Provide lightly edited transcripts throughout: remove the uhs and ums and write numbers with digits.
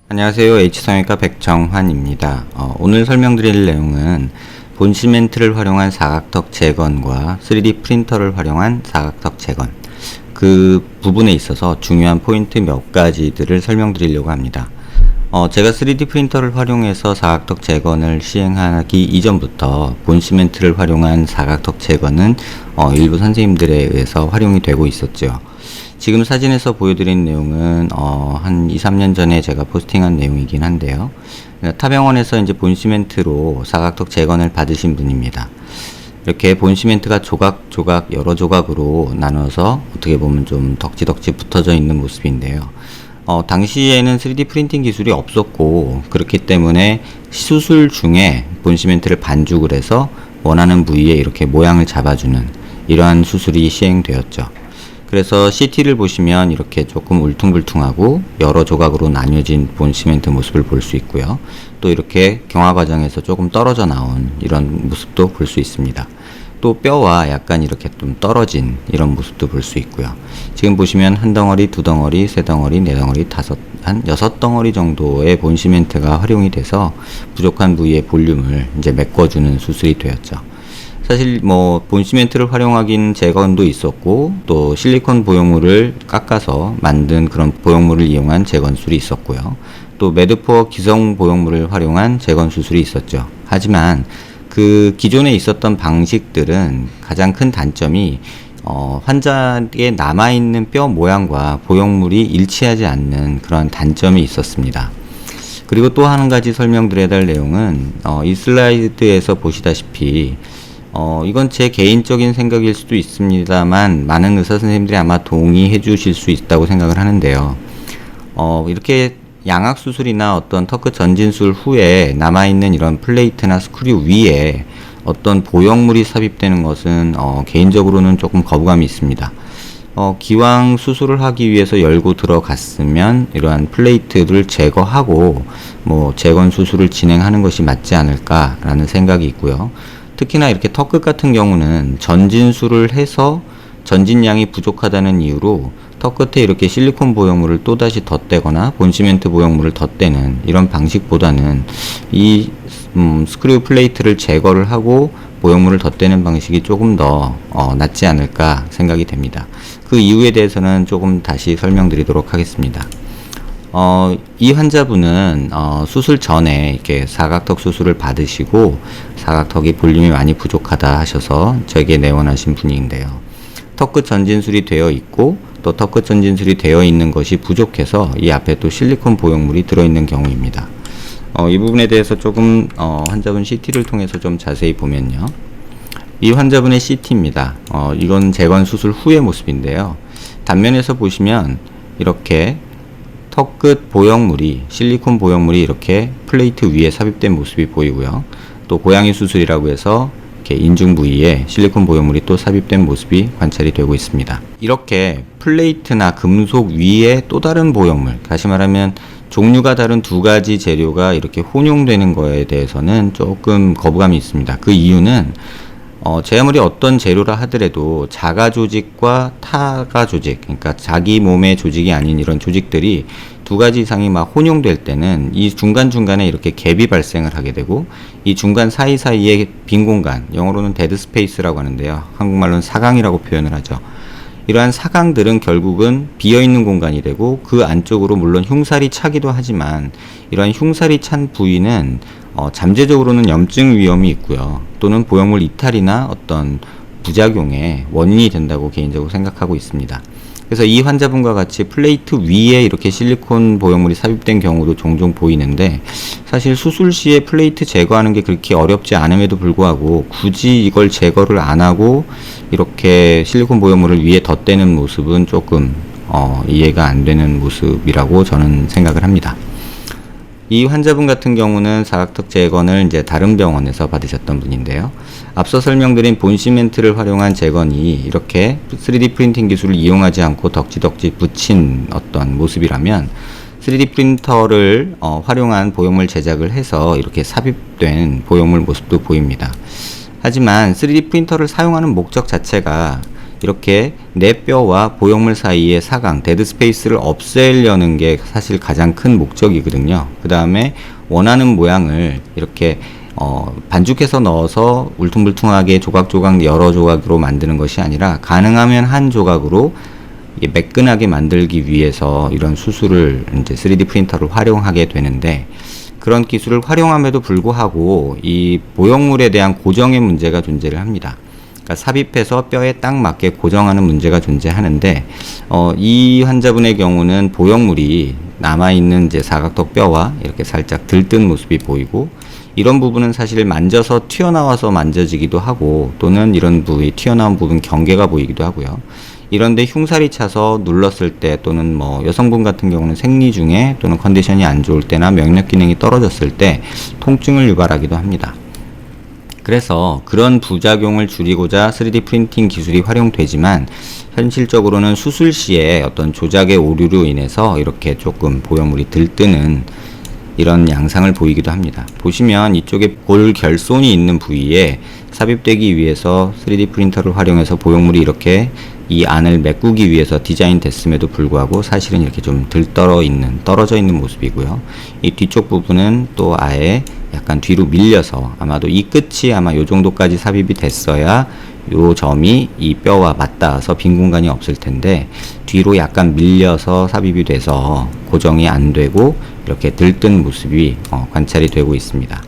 안녕하세요. H성형외과 백정환입니다. 오늘 설명드릴 내용은 본시멘트를 활용한 사각턱 재건과 3D 프린터를 활용한 사각턱 재건, 그 부분에 있어서 중요한 포인트 몇 가지들을 설명드리려고 합니다. 제가 3D 프린터를 활용해서 사각턱 재건을 시행하기 이전부터 본시멘트를 활용한 사각턱 재건은 일부 선생님들에 의해서 활용이 되고 있었죠. 지금 사진에서 보여드린 내용은 한 2-3년 전에 제가 포스팅한 내용이긴 한데요. 타병원에서 이제 본시멘트로 사각턱 재건을 받으신 분입니다. 이렇게 본시멘트가 조각조각 여러 조각으로 나눠서 어떻게 보면 좀 덕지덕지 붙어져 있는 모습인데요. 당시에는 3D 프린팅 기술이 없었고, 그렇기 때문에 수술 중에 본시멘트를 반죽을 해서 원하는 부위에 이렇게 모양을 잡아주는 이러한 수술이 시행되었죠. 그래서 CT를 보시면 이렇게 조금 울퉁불퉁하고 여러 조각으로 나뉘어진 본시멘트 모습을 볼 수 있고요. 또 이렇게 경화 과정에서 조금 떨어져 나온 이런 모습도 볼 수 있습니다. 또 뼈와 약간 이렇게 좀 떨어진 이런 모습도 볼 수 있고요. 지금 보시면 한 덩어리, 두 덩어리, 세 덩어리, 네 덩어리, 한 6덩어리 정도의 본시멘트가 활용이 돼서 부족한 부위의 볼륨을 이제 메꿔주는 수술이 되었죠. 사실 본시멘트를 활용하긴 재건도 있었고, 또 실리콘 보형물을 깎아서 만든 그런 보형물을 이용한 재건술이 있었고요. 또 매드포어 기성 보형물을 활용한 재건 수술이 있었죠. 하지만 그 기존에 있었던 방식들은 가장 큰 단점이 환자에게 남아있는 뼈 모양과 보형물이 일치하지 않는 그런 단점이 있었습니다. 그리고 또 한 가지 설명드려야 될 내용은 이 슬라이드에서 보시다시피 이건 제 개인적인 생각일 수도 있습니다만 많은 의사 선생님들이 아마 동의해 주실 수 있다고 생각을 하는데요. 이렇게 양악 수술이나 어떤 턱끝 전진술 후에 남아있는 이런 플레이트나 스크류 위에 어떤 보형물이 삽입되는 것은 개인적으로는 조금 거부감이 있습니다. 기왕 수술을 하기 위해서 열고 들어갔으면 이러한 플레이트를 제거하고 재건 수술을 진행하는 것이 맞지 않을까라는 생각이 있고요. 특히나 이렇게 턱끝 같은 경우는 전진술을 해서 전진량이 부족하다는 이유로 턱끝에 이렇게 실리콘 보형물을 또다시 덧대거나 본시멘트 보형물을 덧대는 이런 방식보다는 이 스크류 플레이트를 제거를 하고 보형물을 덧대는 방식이 조금 더 낫지 않을까 생각이 됩니다. 그 이유에 대해서는 조금 다시 설명드리도록 하겠습니다. 이 환자분은 수술 전에 이렇게 사각턱 수술을 받으시고 사각턱이 볼륨이 많이 부족하다 하셔서 저에게 내원하신 분인데요. 턱끝 전진술이 되어 있고 또 턱끝 전진술이 되어 있는 것이 부족해서 이 앞에 또 실리콘 보형물이 들어있는 경우입니다. 이 부분에 대해서 조금 환자분 CT를 통해서 좀 자세히 보면요. 이 환자분의 CT입니다. 이건 재건 수술 후의 모습인데요. 단면에서 보시면 이렇게 턱끝 보형물이, 실리콘 보형물이 이렇게 플레이트 위에 삽입된 모습이 보이고요. 또 고양이 수술이라고 해서 이렇게 인중 부위에 실리콘 보형물이 또 삽입된 모습이 관찰이 되고 있습니다. 이렇게 플레이트나 금속 위에 또 다른 보형물, 다시 말하면 종류가 다른 두 가지 재료가 이렇게 혼용되는 거에 대해서는 조금 거부감이 있습니다. 그 이유는 제 아무리 어떤 재료라 하더라도 자가 조직과 타가 조직, 그러니까 자기 몸의 조직이 아닌 이런 조직들이 두 가지 이상이 막 혼용될 때는 이 중간중간에 이렇게 갭이 발생을 하게 되고, 이 중간 사이사이에 빈 공간, 영어로는 데드 스페이스라고 하는데요. 한국말로는 사강이라고 표현을 하죠. 이러한 사강들은 결국은 비어있는 공간이 되고, 그 안쪽으로 물론 흉살이 차기도 하지만 이러한 흉살이 찬 부위는 잠재적으로는 염증 위험이 있고요. 또는 보형물 이탈이나 어떤 부작용의 원인이 된다고 개인적으로 생각하고 있습니다. 그래서 이 환자분과 같이 플레이트 위에 이렇게 실리콘 보형물이 삽입된 경우도 종종 보이는데, 사실 수술 시에 플레이트 제거하는 게 그렇게 어렵지 않음에도 불구하고 굳이 이걸 제거를 안 하고 이렇게 실리콘 보형물을 위에 덧대는 모습은 조금 이해가 안 되는 모습이라고 저는 생각을 합니다. 이 환자분 같은 경우는 사각턱 재건을 이제 다른 병원에서 받으셨던 분인데요. 앞서 설명드린 본시멘트를 활용한 재건이 이렇게 3D 프린팅 기술을 이용하지 않고 덕지덕지 붙인 어떤 모습이라면, 3D 프린터를 활용한 보형물 제작을 해서 이렇게 삽입된 보형물 모습도 보입니다. 하지만 3D 프린터를 사용하는 목적 자체가 이렇게 내 뼈와 보형물 사이의 사각, 데드 스페이스를 없애려는 게 사실 가장 큰 목적이거든요. 그 다음에 원하는 모양을 이렇게 반죽해서 넣어서 울퉁불퉁하게 조각조각 여러 조각으로 만드는 것이 아니라 가능하면 한 조각으로 매끈하게 만들기 위해서 이런 수술을 이제 3D 프린터를 활용하게 되는데, 그런 기술을 활용함에도 불구하고 이 보형물에 대한 고정의 문제가 존재를 합니다. 그러니까 삽입해서 뼈에 딱 맞게 고정하는 문제가 존재하는데, 이 환자분의 경우는 보형물이 남아있는 이제 사각턱 뼈와 이렇게 살짝 들뜬 모습이 보이고, 이런 부분은 사실 만져서 튀어나와서 만져지기도 하고, 또는 이런 부위, 튀어나온 부분 경계가 보이기도 하고요. 이런데 흉살이 차서 눌렀을 때, 또는 뭐 여성분 같은 경우는 생리 중에 또는 컨디션이 안 좋을 때나 면역 기능이 떨어졌을 때 통증을 유발하기도 합니다. 그래서 그런 부작용을 줄이고자 3D 프린팅 기술이 활용되지만, 현실적으로는 수술 시에 어떤 조작의 오류로 인해서 이렇게 조금 보형물이 들뜨는 이런 양상을 보이기도 합니다. 보시면 이쪽에 볼 결손이 있는 부위에 삽입되기 위해서 3D 프린터를 활용해서 보형물이 이렇게 이 안을 메꾸기 위해서 디자인 됐음에도 불구하고 사실은 이렇게 좀 떨어져 있는 모습이고요. 이 뒤쪽 부분은 또 아예 약간 뒤로 밀려서, 아마도 이 끝이 아마 요 정도까지 삽입이 됐어야 요 점이 이 뼈와 맞닿아서 빈 공간이 없을 텐데, 뒤로 약간 밀려서 삽입이 돼서 고정이 안 되고 이렇게 들뜬 모습이 관찰이 되고 있습니다.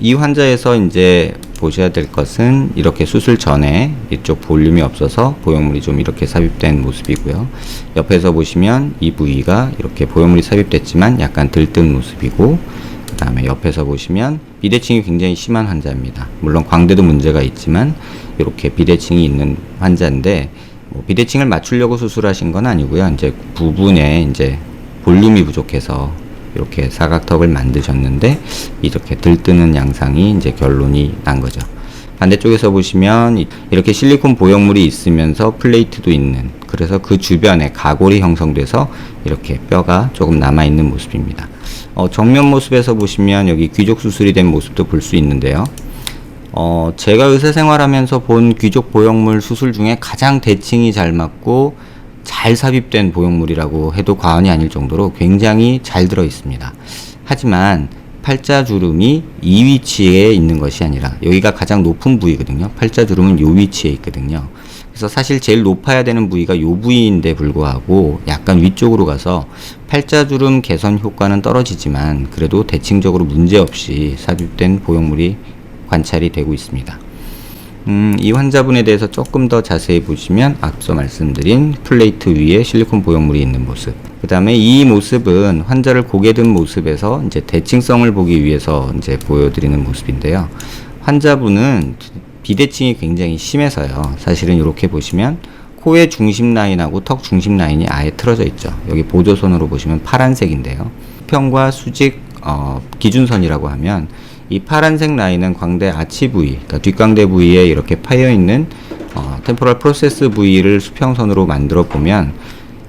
이 환자에서 이제 보셔야 될 것은, 이렇게 수술 전에 이쪽 볼륨이 없어서 보형물이 좀 이렇게 삽입된 모습이고요. 옆에서 보시면 이 부위가 이렇게 보형물이 삽입됐지만 약간 들뜬 모습이고, 그 다음에 옆에서 보시면 비대칭이 굉장히 심한 환자입니다. 물론 광대도 문제가 있지만 이렇게 비대칭이 있는 환자인데, 비대칭을 맞추려고 수술하신 건 아니고요. 이제 부분에 이제 볼륨이 부족해서 이렇게 사각턱을 만드셨는데, 이렇게 들뜨는 양상이 이제 결론이 난 거죠. 반대쪽에서 보시면 이렇게 실리콘 보형물이 있으면서 플레이트도 있는, 그래서 그 주변에 가골이 형성돼서 이렇게 뼈가 조금 남아있는 모습입니다. 정면 모습에서 보시면 여기 귀족 수술이 된 모습도 볼 수 있는데요. 제가 의사 생활하면서 본 귀족 보형물 수술 중에 가장 대칭이 잘 맞고 잘 삽입된 보형물이라고 해도 과언이 아닐 정도로 굉장히 잘 들어 있습니다. 하지만 팔자주름이 이 위치에 있는 것이 아니라, 여기가 가장 높은 부위거든요. 팔자주름은 이 위치에 있거든요. 그래서 사실 제일 높아야 되는 부위가 이 부위인데 불구하고 약간 위쪽으로 가서 팔자주름 개선 효과는 떨어지지만 그래도 대칭적으로 문제없이 삽입된 보형물이 관찰이 되고 있습니다. 이 환자분에 대해서 조금 더 자세히 보시면 앞서 말씀드린 플레이트 위에 실리콘 보형물이 있는 모습, 그 다음에 이 모습은 환자를 고개 든 모습에서 이제 대칭성을 보기 위해서 이제 보여드리는 모습인데요. 환자분은 비대칭이 굉장히 심해서요. 사실은 이렇게 보시면 코의 중심 라인하고 턱 중심 라인이 아예 틀어져 있죠. 여기 보조선으로 보시면 파란색인데요. 수평과 수직 기준선이라고 하면, 이 파란색 라인은 광대 아치 부위, 그러니까 뒷광대 부위에 이렇게 파여 있는 템포럴 프로세스 부위를 수평선으로 만들어 보면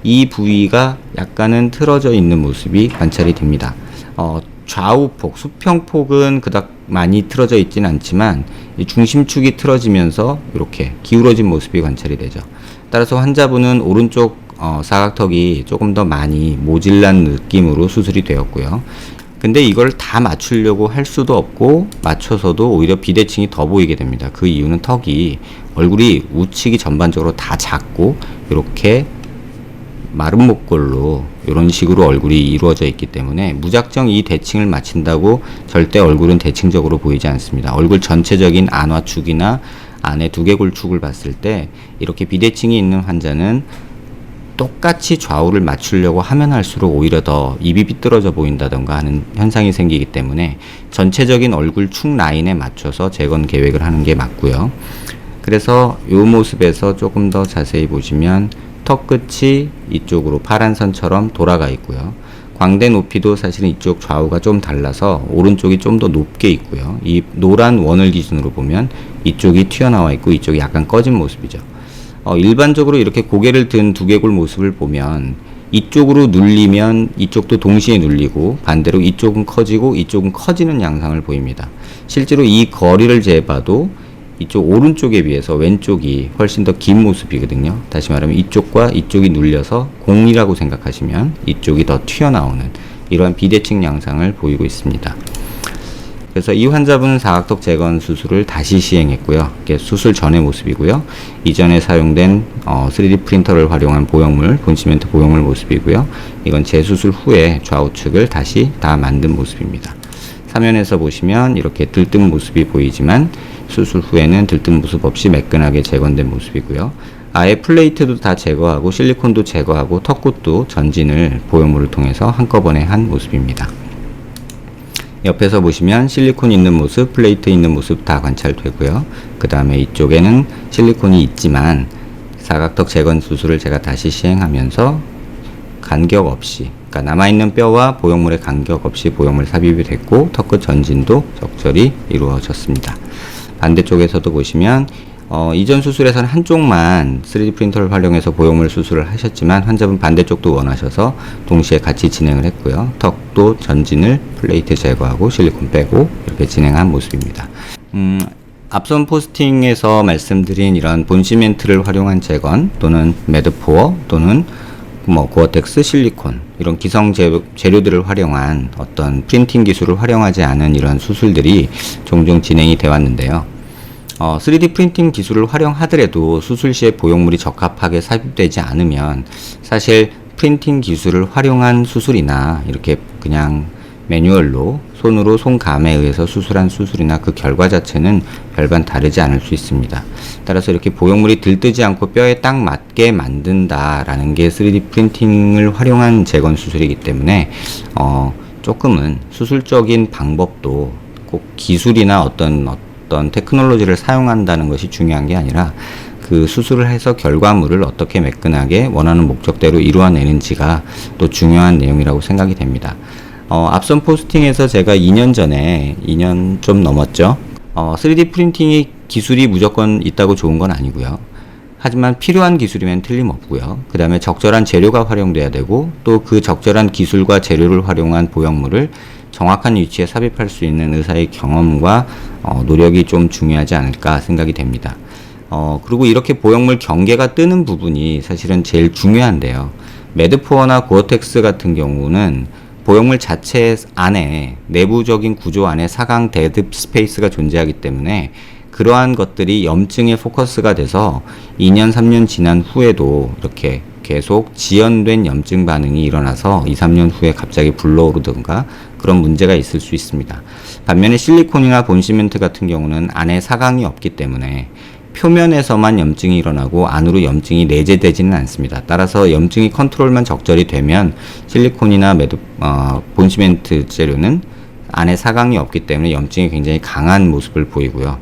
이 부위가 약간은 틀어져 있는 모습이 관찰이 됩니다. 좌우폭, 수평폭은 그닥 많이 틀어져 있지는 않지만 이 중심축이 틀어지면서 이렇게 기울어진 모습이 관찰이 되죠. 따라서 환자분은 오른쪽 사각턱이 조금 더 많이 모질란 느낌으로 수술이 되었고요. 근데 이걸 다 맞추려고 할 수도 없고, 맞춰서도 오히려 비대칭이 더 보이게 됩니다. 그 이유는 턱이, 얼굴이 우측이 전반적으로 다 작고 이렇게 마른 목골로 이런 식으로 얼굴이 이루어져 있기 때문에 무작정 이 대칭을 맞춘다고 절대 얼굴은 대칭적으로 보이지 않습니다. 얼굴 전체적인 안와축이나 안의 두개골축을 봤을 때 이렇게 비대칭이 있는 환자는 똑같이 좌우를 맞추려고 하면 할수록 오히려 더 입이 삐뚤어져 보인다던가 하는 현상이 생기기 때문에 전체적인 얼굴 축 라인에 맞춰서 재건 계획을 하는 게 맞고요. 그래서 이 모습에서 조금 더 자세히 보시면 턱 끝이 이쪽으로 파란 선처럼 돌아가 있고요. 광대 높이도 사실은 이쪽 좌우가 좀 달라서 오른쪽이 좀 더 높게 있고요. 이 노란 원을 기준으로 보면 이쪽이 튀어나와 있고 이쪽이 약간 꺼진 모습이죠. 일반적으로 이렇게 고개를 든 두개골 모습을 보면 이쪽으로 눌리면 이쪽도 동시에 눌리고 반대로 이쪽은 커지고 이쪽은 커지는 양상을 보입니다. 실제로 이 거리를 재봐도 이쪽 오른쪽에 비해서 왼쪽이 훨씬 더 긴 모습이거든요. 다시 말하면 이쪽과 이쪽이 눌려서 공이라고 생각하시면 이쪽이 더 튀어나오는 이러한 비대칭 양상을 보이고 있습니다. 그래서 이 환자분은 사각턱 재건 수술을 다시 시행했고요. 이게 수술 전의 모습이고요. 이전에 사용된 3D 프린터를 활용한 보형물, 본시멘트 보형물 모습이고요. 이건 재수술 후에 좌우측을 다시 다 만든 모습입니다. 사면에서 보시면 이렇게 들뜬 모습이 보이지만 수술 후에는 들뜬 모습 없이 매끈하게 재건된 모습이고요. 아예 플레이트도 다 제거하고 실리콘도 제거하고 턱굿도 전진을 보형물을 통해서 한꺼번에 한 모습입니다. 옆에서 보시면 실리콘 있는 모습, 플레이트 있는 모습 다 관찰되고요. 그 다음에 이쪽에는 실리콘이 있지만 사각턱 재건 수술을 제가 다시 시행하면서 간격 없이, 그러니까 남아있는 뼈와 보형물의 간격 없이 보형물 삽입이 됐고 턱끝 전진도 적절히 이루어졌습니다. 반대쪽에서도 보시면 이전 수술에서는 한쪽만 3D 프린터를 활용해서 보형물 수술을 하셨지만 환자분 반대쪽도 원하셔서 동시에 같이 진행을 했고요. 턱도 전진을 플레이트 제거하고 실리콘 빼고 이렇게 진행한 모습입니다. 앞선 포스팅에서 말씀드린 이런 본시멘트를 활용한 재건 또는 매드포어 또는 고어텍스, 실리콘 이런 기성 재료들을 활용한 어떤 프린팅 기술을 활용하지 않은 이런 수술들이 종종 진행이 되어 왔는데요. 3D 프린팅 기술을 활용하더라도 수술 시에 보형물이 적합하게 삽입되지 않으면 사실 프린팅 기술을 활용한 수술이나 이렇게 그냥 매뉴얼로 손으로 손감에 의해서 수술한 수술이나 그 결과 자체는 별반 다르지 않을 수 있습니다. 따라서 이렇게 보형물이 들뜨지 않고 뼈에 딱 맞게 만든다라는 게 3D 프린팅을 활용한 재건 수술이기 때문에 조금은 수술적인 방법도 꼭 기술이나 어떤 테크놀로지를 사용한다는 것이 중요한 게 아니라 그 수술을 해서 결과물을 어떻게 매끈하게 원하는 목적대로 이루어내는지가 또 중요한 내용이라고 생각이 됩니다. 앞선 포스팅에서 제가 2년 전에, 2년 좀 넘었죠. 3D 프린팅이 기술이 무조건 있다고 좋은 건 아니고요. 하지만 필요한 기술이면 틀림없고요. 그 다음에 적절한 재료가 활용돼야 되고 또 그 적절한 기술과 재료를 활용한 보형물을 정확한 위치에 삽입할 수 있는 의사의 경험과 노력이 좀 중요하지 않을까 생각이 됩니다. 그리고 이렇게 보형물 경계가 뜨는 부분이 사실은 제일 중요한데요. 매드포어나 고어텍스 같은 경우는 보형물 자체 안에 내부적인 구조 안에 사각 데드 스페이스가 존재하기 때문에 그러한 것들이 염증의 포커스가 돼서 2년, 3년 지난 후에도 이렇게 계속 지연된 염증 반응이 일어나서 2, 3년 후에 갑자기 불러오르든가 그런 문제가 있을 수 있습니다. 반면에 실리콘이나 본시멘트 같은 경우는 안에 사각이 없기 때문에 표면에서만 염증이 일어나고 안으로 염증이 내재되지는 않습니다. 따라서 염증이 컨트롤만 적절히 되면 실리콘이나 본시멘트 재료는 안에 사각이 없기 때문에 염증이 굉장히 강한 모습을 보이고요.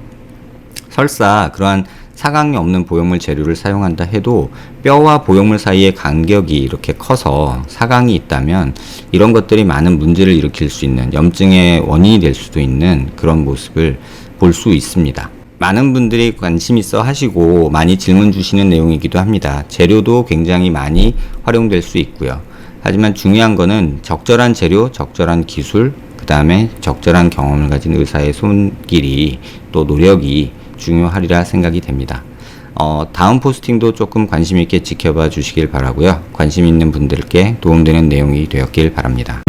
설사 그러한 사각이 없는 보형물 재료를 사용한다 해도 뼈와 보형물 사이의 간격이 이렇게 커서 사각이 있다면 이런 것들이 많은 문제를 일으킬 수 있는 염증의 원인이 될 수도 있는 그런 모습을 볼 수 있습니다. 많은 분들이 관심 있어 하시고 많이 질문 주시는 내용이기도 합니다. 재료도 굉장히 많이 활용될 수 있고요. 하지만 중요한 거는 적절한 재료, 적절한 기술, 그 다음에 적절한 경험을 가진 의사의 손길이 또 노력이 중요하리라 생각이 됩니다. 다음 포스팅도 조금 관심 있게 지켜봐 주시길 바라고요. 관심 있는 분들께 도움되는 내용이 되었길 바랍니다.